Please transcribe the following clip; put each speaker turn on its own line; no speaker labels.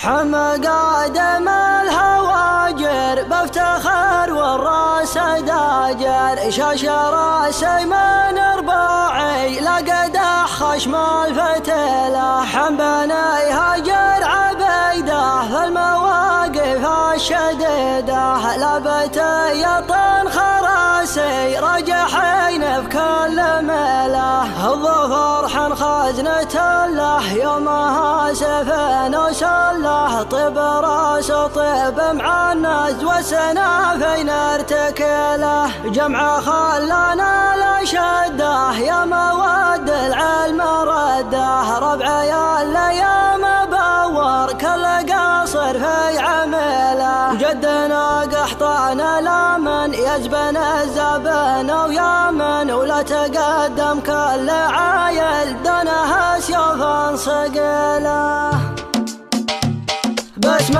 حمى قادم الهواجر بفتخر والراس داجر شاش راسي من ارباعي لقد خشم الفتيله حم بني هاجر عبيده في المواقف الشديده لبت يطن خراسي رجحين في كل ميله الظفر حن خزنة له يومها سفن وسله طيب راس طيب مع الناس والسنافين ارتكله جمع خلانا لشده يا مواد العلم رده ربع الايام بور كل قاصر في عمله جدنا قحطان لمن يزبن الزبن ويامن ولا تقدم كل عايل دنها سيوف صقله بسم